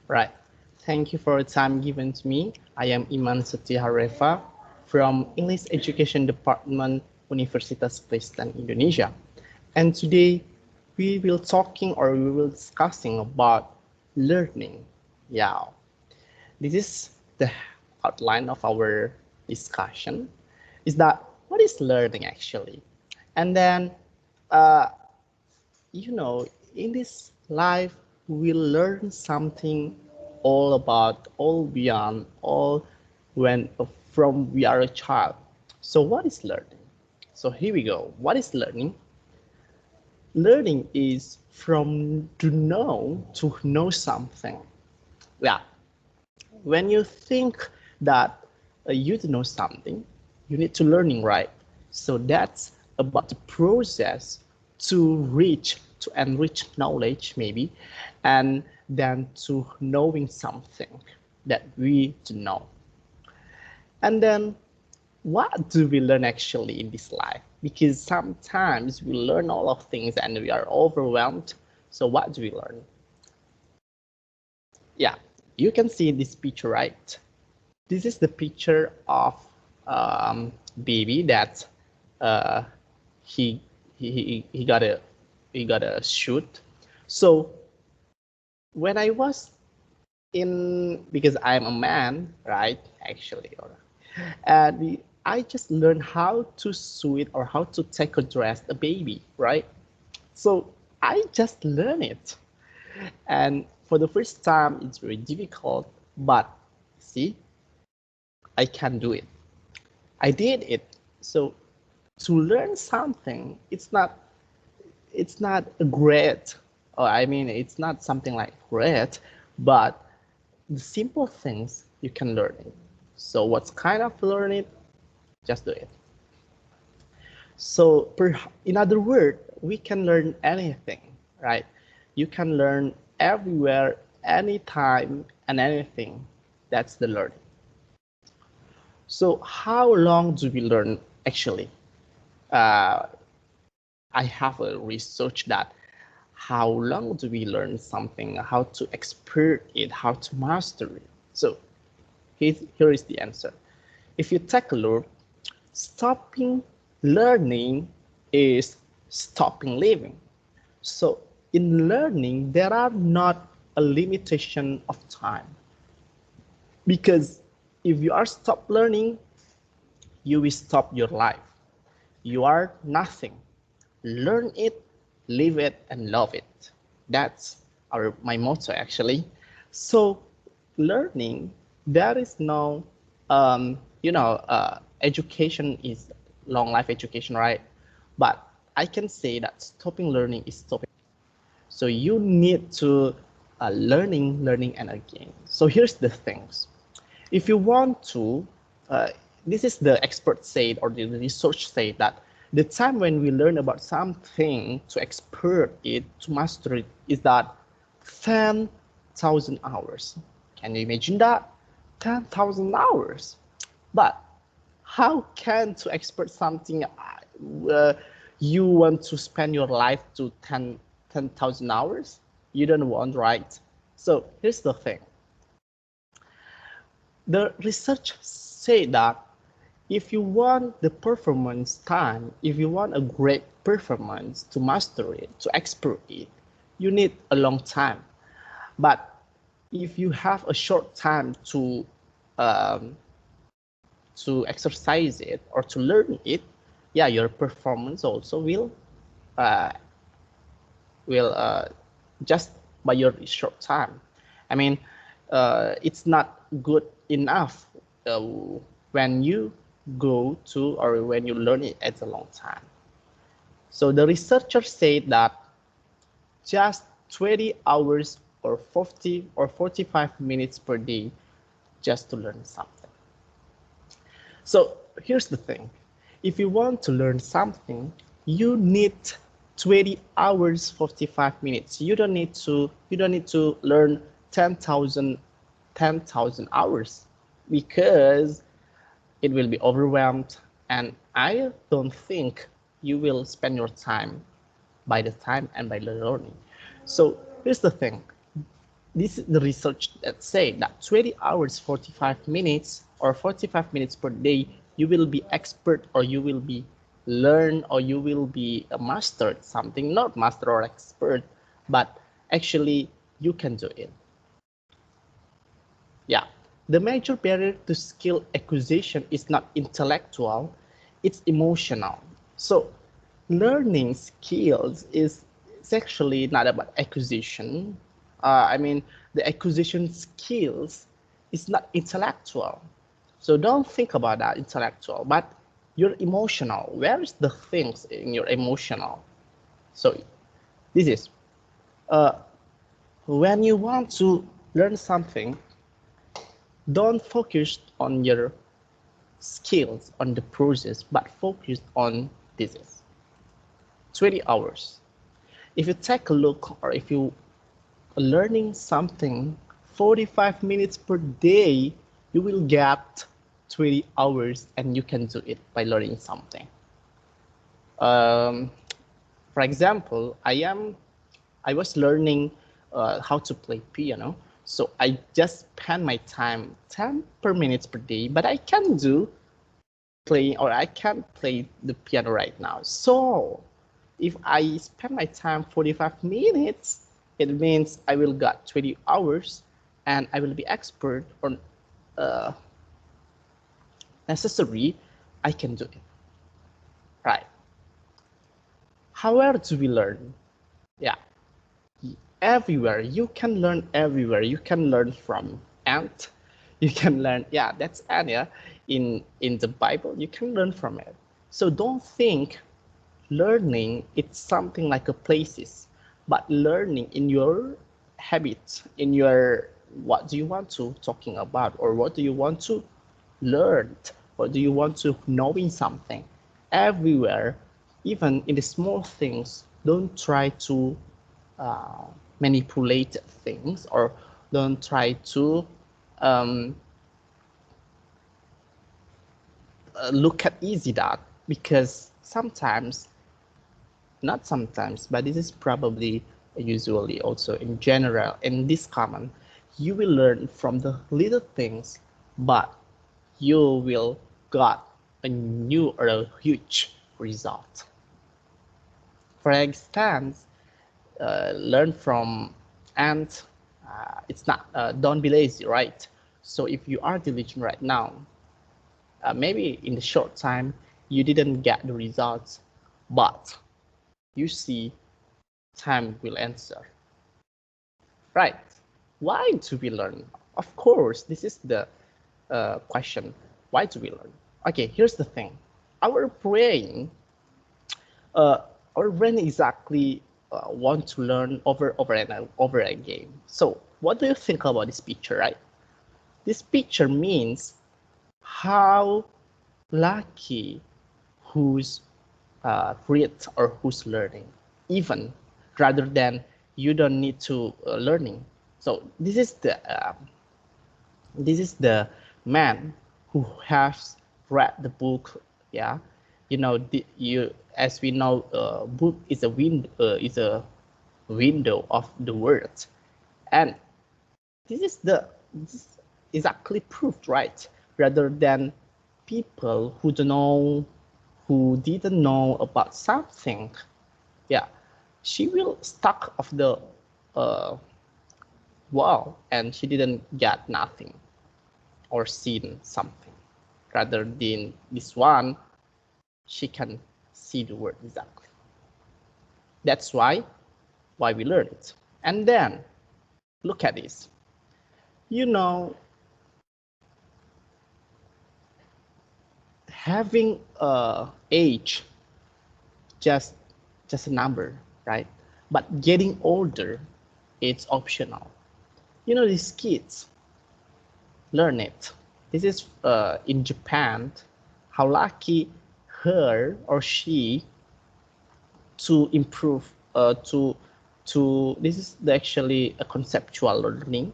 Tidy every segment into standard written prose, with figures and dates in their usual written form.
Right. Thank you for the time given to me. I am Iman Setia Harefa from English Education Department, Universitas Kristen Indonesia. And today we will talking or we will discussing about learning. Yeah. This is the outline of our discussion. Is that what is learning actually? And then uh, you know, in this life, we learn something all about, all beyond, all when from we are a child. So what is learning? So here we go. What is learning? Learning is from to know something. Yeah. When you think that you to know something, you need to learning, right? So that's about the process to enrich knowledge maybe, and then to knowing something that we to know. And then what do we learn actually in this life? Because sometimes we learn all of things and we are overwhelmed. So what do we learn? Yeah, you can see this picture, right? This is the picture of baby that uh, he, he got a shoot. So when I was in, because I'm a man, right? Actually, and I just learned how to sew it or how to take a dress a baby, right? So I just learned it, and for the first time, it's very difficult. But see, I can do it. I did it. So to learn something, it's not great, or I mean, it's not something like great, but the simple things you can learn it. So what's kind of learn it? Just do it. So in other words, we can learn anything, right? You can learn everywhere, anytime, and anything. That's the learning. So how long do we learn actually? Uh, I have a research that how long do we learn something, how to expert it, how to master it. So here is the answer. If you take a look, stopping learning is stopping living. So in learning, there are not a limitation of time, because if you are stop learning, you will stop your life. You are nothing. Learn it, live it, and love it. That's my motto actually. So learning, there is no, education is long life education, right? But I can say that stopping learning is stopping. So you need to learning, and again. So here's the things. If you want to, uh, this is the expert said or the research said that the time when we learn about something to expert it, to master it, is that 10,000 hours. Can you imagine that? 10,000 hours. But how can to expert something you want to spend your life to 10,000 hours? You don't want, right? So here's the thing. The research say that if you want the performance time, if you want a great performance to master it, to expert it, you need a long time. But if you have a short time um, to exercise it or to learn it, yeah, your performance also uh, will just by your short time. I mean, it's not good enough uh, when you go to or when you learn it at a long time. So the researchers said that just 20 hours or 40 or 45 minutes per day just to learn something. So here's the thing. If you want to learn something, you need 20 hours 45 minutes. You don't need to learn 10,000 hours, because it will be overwhelmed, and I don't think you will spend your time by the time and by the learning. So here's the thing. this is the research that say that 20 hours, 45 minutes or 45 minutes per day, you will be expert or you will be learn or you will be a master at something, not master or expert, but actually you can do it. Yeah, the major barrier to skill acquisition is not intellectual, it's emotional. So learning skills is it's actually not about acquisition. I mean, the acquisition skills is not intellectual. So don't think about that intellectual, but you're emotional. Where is the things in your emotional? So this is uh, when you want to learn something, don't focus on your skills, on the process, but focus on this is 20 hours. If you take a look or if you are learning something 45 minutes per day, you will get 20 hours and you can do it by learning something. For example, I was learning how to play piano. So I just spend my time 10 per minutes per day, but I can do playing or I can't play the piano right now. So if I spend my time 45 minutes, it means I will get 20 hours and I will be expert on necessary, I can do it. Right. However do we learn? Yeah. Everywhere. You can learn everywhere. You can learn from ant. You can learn, yeah, that's ant, yeah. In the Bible, you can learn from it. So don't think learning it's something like a places, but learning in your habits, in your what do you want to talking about or what do you want to learn, what do you want to knowing something everywhere, even in the small things. Don't try to uh, manipulate things or don't try to um, look at easy that because sometimes not sometimes, but this is probably usually also in general and this common, you will learn from the little things, but you will got a new or a huge result. For instance, learn from and it's not don't be lazy, right? So if you are diligent right now, maybe in the short time you didn't get the results, but you see time will answer. Right. Why do we learn? Of course, this is the question. Why do we learn? Okay, here's the thing. Our brain, uh, our brain exactly want to learn over and over again. So, what do you think about this picture, right? This picture means how lucky who's read or who's learning, even rather than you don't need to learning. So this is the man who has read the book. Yeah, you know you as we know, book is a window of the world, and this is the this is actually proved right rather than people who don't know who didn't know about something. Yeah, she will stuck of the uh, wall and she didn't get nothing or seen something rather than this one she can see the word exactly. That's why we learn it. And then look at this, you know, having a age just just a number, right? But getting older, it's optional. You know, these kids learn it. This is in Japan, how lucky her or she to improve to this is actually a conceptual learning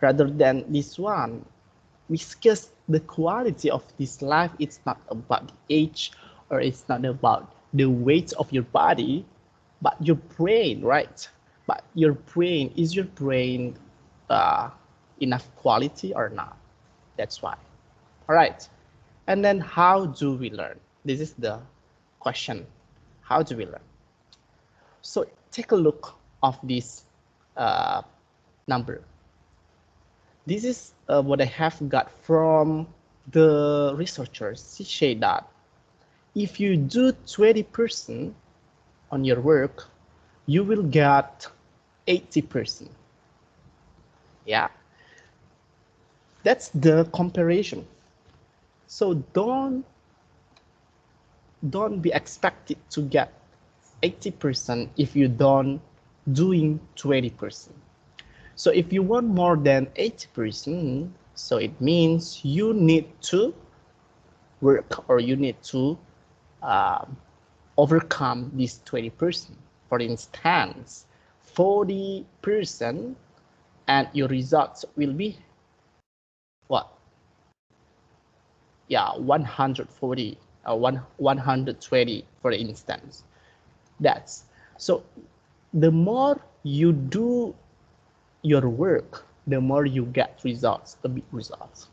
rather than this one because the quality of this life it's not about the age or it's not about the weight of your body but your brain, right? But your brain is your brain enough quality or not. That's why. All right. And then how do we learn? This is the question. How do we learn? So take a look of this number. This is what I have got from the researchers. She said that if you do 20% on your work, you will get 80%. Yeah, that's the comparison. So don't be expected to get 80% if you don't doing 20%. So if you want more than 80%, so it means you need to work or you need to overcome this 20%. For instance, 40% and your results will be what? Yeah, 140 or 120 for instance. That's so the more you do your work, the more you get results, the big results.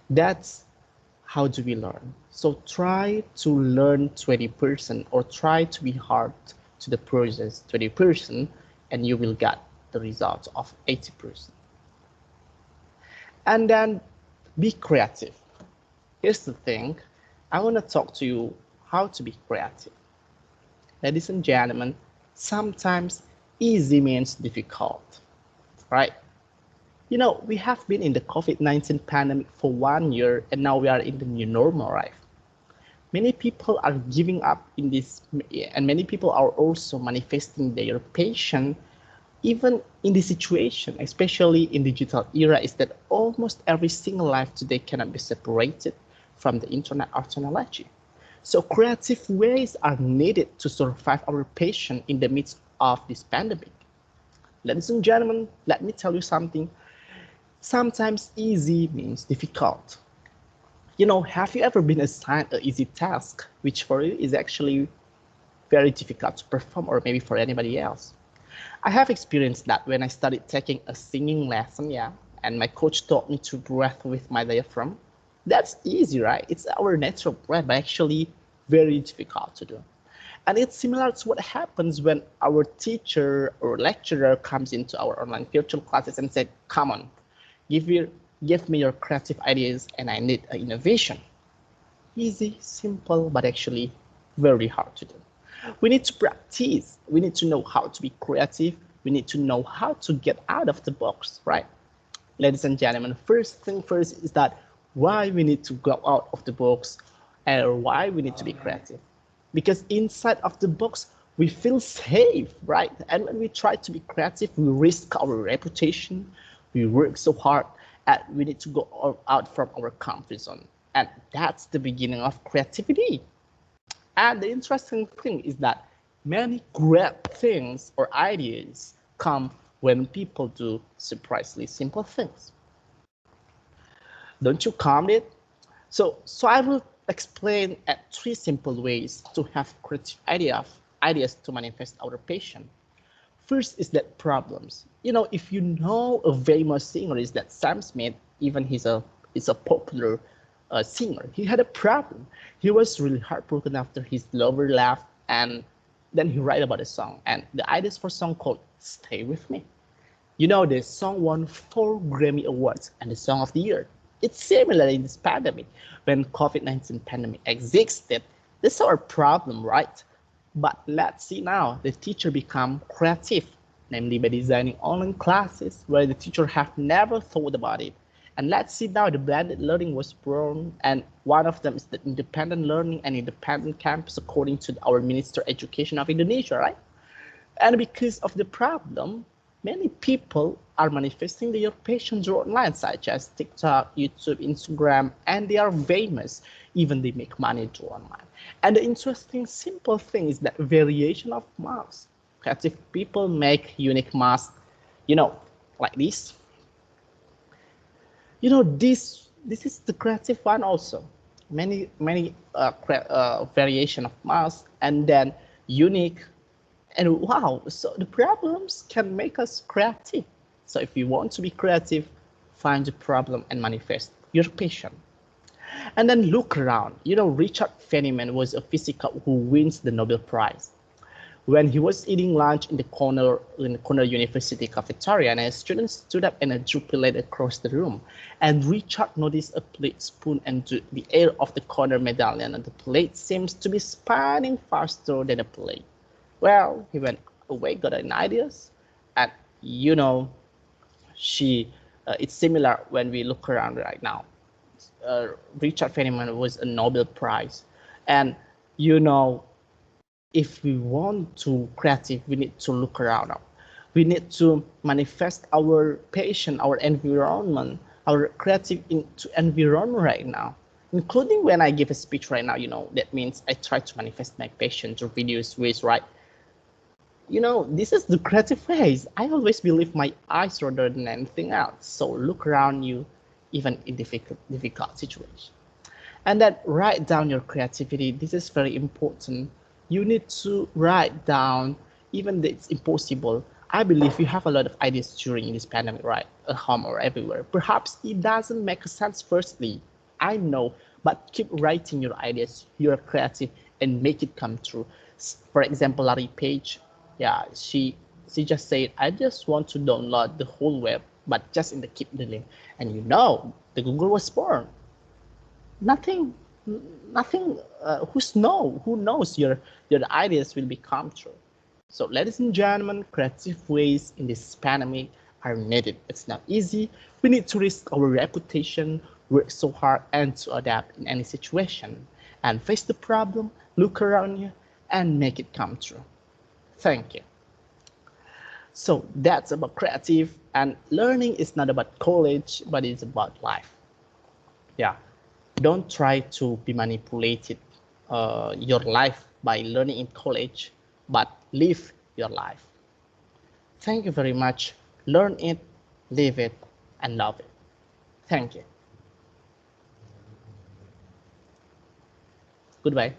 That's how do we learn. So try to learn 20% or try to be hard to the process 20% and you will get the results of 80%. And then be creative. Here's the thing. I want to talk to you how to be creative. Ladies and gentlemen, sometimes easy means difficult, right? You know, we have been in the COVID-19 pandemic for 1 year and now we are in the new normal, right? Many people are giving up in this and many people are also manifesting their passion even in this situation, especially in digital era, is that almost every single life today cannot be separated from the internet or technology. So creative ways are needed to survive our passion in the midst of this pandemic. Ladies and gentlemen, let me tell you something. Sometimes easy means difficult. You know, have you ever been assigned an easy task, which for you is actually very difficult to perform, or maybe for anybody else? I have experienced that when I started taking a singing lesson, yeah, and my coach taught me to breathe with my diaphragm. That's easy, right? It's our natural breath, but actually very difficult to do. And it's similar to what happens when our teacher or lecturer comes into our online virtual classes and said, come on, give me your creative ideas and I need an innovation. Easy, simple, but actually very hard to do. We need to practice. We need to know how to be creative. We need to know how to get out of the box, right? Ladies and gentlemen, first thing first is that why we need to go out of the box and why we need to be creative. Because inside of the box, we feel safe, right? And when we try to be creative, we risk our reputation. We work so hard and we need to go out from our comfort zone. And that's the beginning of creativity. And the interesting thing is that many great things or ideas come when people do surprisingly simple things. Don't you count it? So I will explain at 3 simple ways to have creative ideas to manifest our passion. First is that problems. You know, if you know a famous singer is that Sam Smith, even he's a popular singer. He had a problem. He was really heartbroken after his lover left, and then he write about a song. And the idea for a song called "Stay with Me." You know, the song won 4 Grammy Awards and the Song of the Year. It's similar in this pandemic. When COVID-19 pandemic existed, this is our problem, right? But let's see now, the teacher become creative, namely by designing online classes where the teacher have never thought about it. And let's see now the blended learning was born, and one of them is the independent learning and independent campus according to our Minister of Education of Indonesia, right? And because of the problem, many people are manifesting their passion through online, such as TikTok, YouTube, Instagram, and they are famous. Even they make money through online. And the interesting, simple thing is that variation of masks. Creative people make unique masks, you know, like this. You know, this is the creative one also. Many variation of masks, and then unique. And wow, so the problems can make us creative. So if you want to be creative, find the problem and manifest your passion. And then look around. Richard Feynman was a physicist who wins the Nobel Prize. When he was eating lunch in the corner university cafeteria, and a student stood up and drew plate across the room. And Richard noticed a plate, spoon, and the air of the corner medallion, and the plate seems to be spinning faster than the plate. Well, he went away, got an ideas, and you know, she. It's similar when we look around right now. Uh, Richard Feynman was a Nobel Prize, and you know if we want to creative, we need to look around. We need to manifest our passion, our environment, our creative into environment right now. Including when I give a speech right now, that means I try to manifest my passion through videos ways, right? This is the creative ways. I always believe my eyes rather than anything else. So look around you, even in difficult situations. And then write down your creativity. This is very important. You need to write down, even though it's impossible. I believe you have a lot of ideas during this pandemic, right? At home or everywhere. Perhaps it doesn't make sense firstly. I know, but keep writing your ideas. You're creative and make it come true. For example, Larry Page, yeah, she just said, I just want to download the whole web, but just in the keep the link. And the Google was born. Nothing nothing who knows your ideas will become true. So ladies and gentlemen, creative ways in this pandemic are needed. It's not easy. We need to risk our reputation, work so hard, and to adapt in any situation and face the problem, look around you, and make it come true. Thank you. So that's about creative, and learning is not about college, but it's about life. Yeah, don't try to be manipulated your life by learning in college, but live your life. Thank you very much. Learn it, live it, and love it. Thank you. Goodbye.